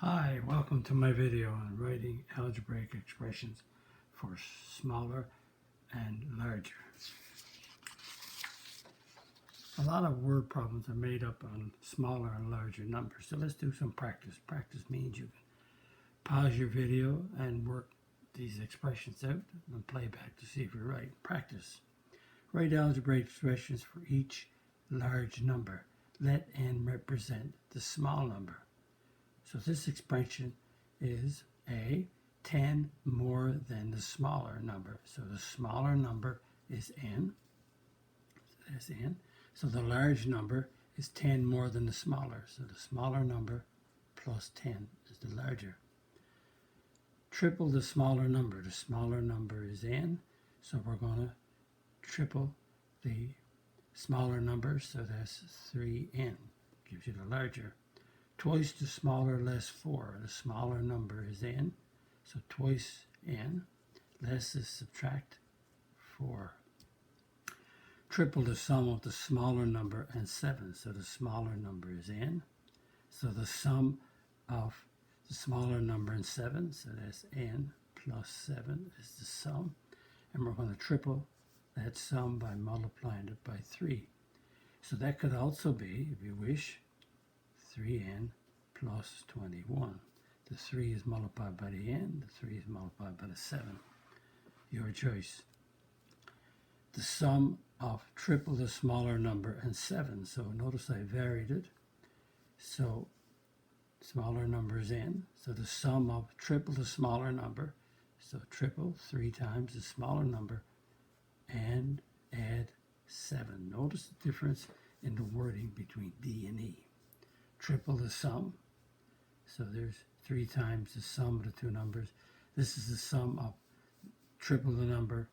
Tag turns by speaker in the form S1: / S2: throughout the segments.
S1: Hi, welcome to my video on writing algebraic expressions for smaller and larger. A lot of word problems are made up on smaller and larger numbers, so let's do some practice. Practice means you can pause your video and work these expressions out and play back to see if you're right. Practice. Write algebraic expressions for each large number. Let n represent the small number. So this expression is a 10 more than the smaller number. So the smaller number is n. So that's n. So the large number is 10 more than the smaller. So the smaller number plus 10 is the larger. Triple the smaller number. The smaller number is n. So we're going to triple the smaller number. So that's 3n. Gives you the larger. Twice the smaller, less 4. The smaller number is n, so twice n. Less is subtract 4. Triple the sum of the smaller number and 7. So the smaller number is n. So the sum of the smaller number and 7, so that's n plus 7 is the sum. And we're going to triple that sum by multiplying it by 3. So that could also be, if you wish, 3n plus 21. The 3 is multiplied by the n, the 3 is multiplied by the 7. Your choice. The sum of triple the smaller number and 7. So notice I varied it. So smaller number is n. So the sum of triple the smaller number. So triple 3 times the smaller number and add 7. Notice the difference in the wording between D and E. Triple the sum. So there's 3 times the sum of the two numbers. This is the sum of triple the number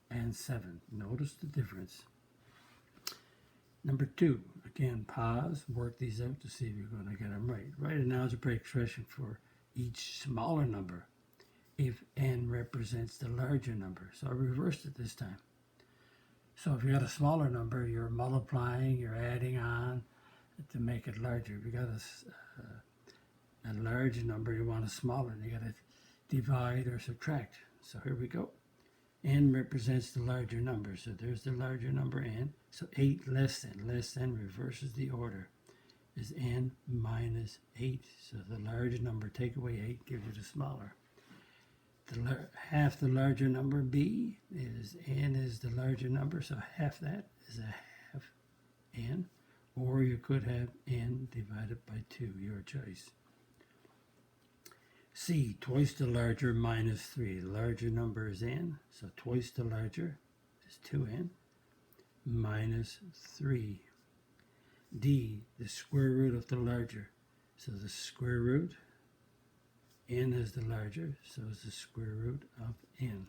S1: and 7. Notice the difference. Number 2, again, pause, work these out to see if you're going to get them right. Write an algebraic expression for each smaller number if n represents the larger number. So I reversed it this time. So if you got a smaller number, you're multiplying, you're adding on to make it larger. If you got a large number, you want a smaller, you got to divide or subtract. So here we go. N represents the larger number, so there's the larger number n. So 8 less than reverses the order, is n minus 8. So the large number, take away 8, gives you the smaller. Half the larger number, b, is n is the larger number, so half that is a half n. Or you could have n divided by 2, your choice. C, twice the larger minus 3. The larger number is n, so twice the larger is 2n minus 3. D, the square root of the larger. So the square root, n is the larger, so it's the square root of n.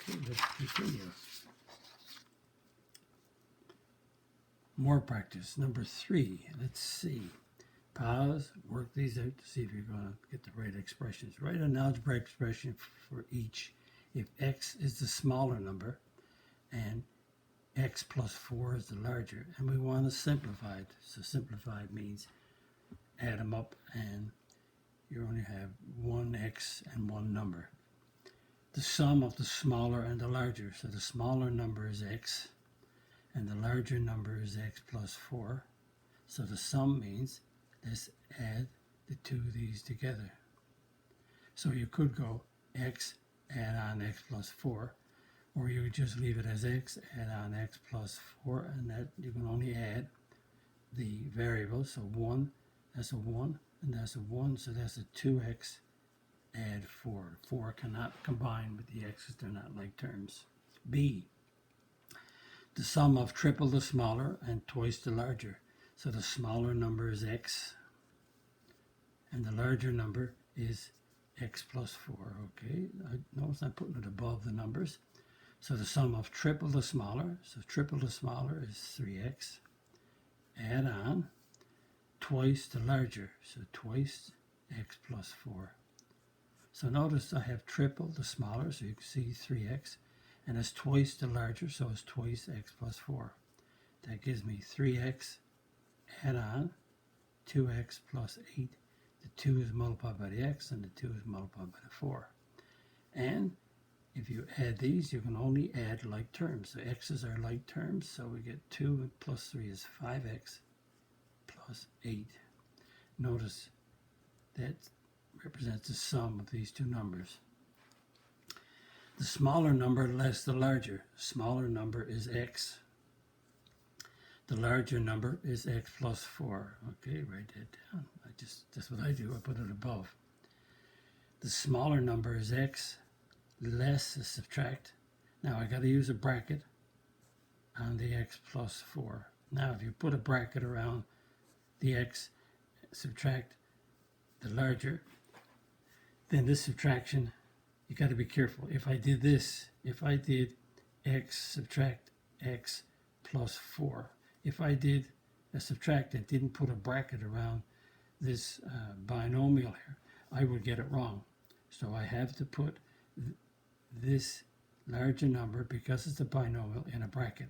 S1: Okay, let's continue. More practice. Number 3, let's see. Pause, work these out to see if you're going to get the right expressions. Write an algebraic expression for each if x is the smaller number and x plus 4 is the larger. And we want to simplify it. So simplified means add them up and you only have one x and one number. The sum of the smaller and the larger. So the smaller number is x and the larger number is x plus 4. So the sum means let's add the two of these together. So you could go x, add on x plus 4, or you would just leave it as x, add on x plus 4, and that you can only add the variables. So 1, that's a 1, and that's a 1, so that's a 2x, add 4. 4 cannot combine with the x's, they're not like terms. B, the sum of triple the smaller and twice the larger. So the smaller number is x, and the larger number is x plus 4. Okay, notice I'm putting it above the numbers. So the sum of triple the smaller, so triple the smaller is 3x. Add on twice the larger, so twice x plus 4. So notice I have triple the smaller, so you can see 3x, and it's twice the larger, so it's twice x plus 4. That gives me 3x, add on 2x plus 8 The 2 is multiplied by the x, and the 2 is multiplied by the 4. And if you add these, you can only add like terms. So x's are like terms, so we get 2 plus 3 is 5x plus 8. Notice that represents the sum of these two numbers. The smaller number less the larger. Smaller number is x. The larger number is x plus 4. Okay, write that down. That's what I do. I put it above. The smaller number is x. Less is subtract. Now I got to use a bracket on the x plus 4. Now if you put a bracket around the x, subtract the larger, then this subtraction, you got to be careful. If I did this, if I did x subtract x plus 4, if I did a subtract and didn't put a bracket around this binomial here, I would get it wrong. So I have to put this larger number, because it's a binomial, in a bracket.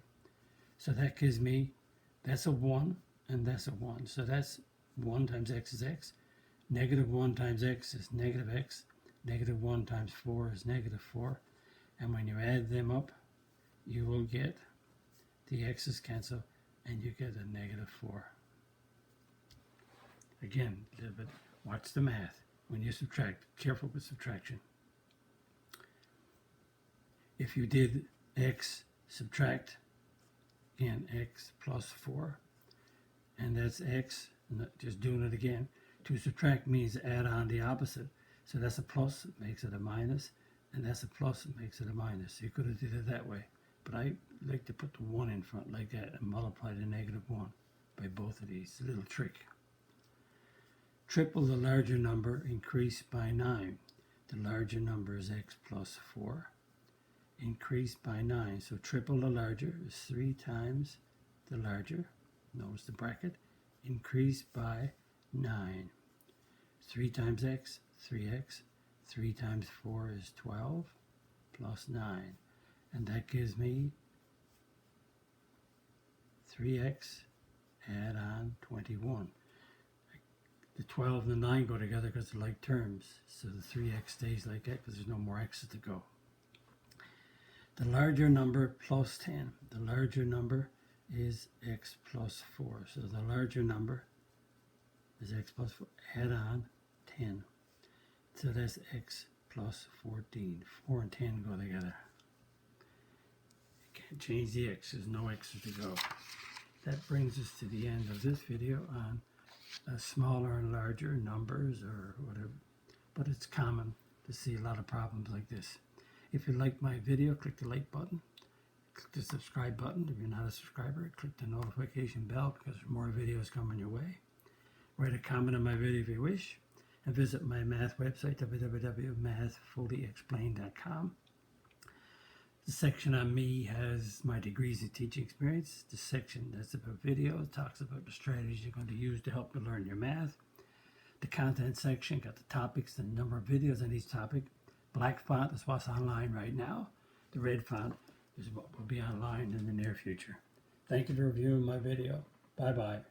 S1: So that gives me, that's a 1 and that's a 1. So that's 1 times x is x. Negative 1 times x is negative x. Negative 1 times 4 is negative 4. And when you add them up, you will get the x's cancel and you get a negative 4. Again, a little bit, watch the math. When you subtract, careful with subtraction. If you did x subtract, again, x plus 4, and that's x, just doing it again. To subtract means add on the opposite. So that's a plus, it makes it a minus, and that's a plus, it makes it a minus. You could have did it that way, but I like to put the 1 in front like that and multiply the negative 1 by both of these. A little trick. Triple the larger number, increase by 9. The larger number is x plus 4. Increase by 9. So triple the larger is 3 times the larger. Notice the bracket. Increase by 9. 3 times x, 3x. 3 times 4 is 12 plus 9. And that gives me 3x, add on 21. The 12 and the 9 go together because they're like terms. So the 3x stays like that because there's no more x's to go. The larger number plus 10. The larger number is x plus 4. So the larger number is x plus 4. Add on 10. So that's x plus 14. 4 and 10 go together. You can't change the x. There's no x's to go. That brings us to the end of this video on smaller and larger numbers or whatever. But it's common to see a lot of problems like this. If you like my video, click the like button. Click the subscribe button. If you're not a subscriber, click the notification bell because more videos coming your way. Write a comment on my video if you wish. And visit my math website, www.mathfullyexplained.com. The section on me has my degrees in teaching experience. The section that's about videos talks about the strategies you're going to use to help you learn your math. The content section got the topics and the number of videos on each topic. Black font is what's online right now. The red font is what will be online in the near future. Thank you for reviewing my video. Bye-bye.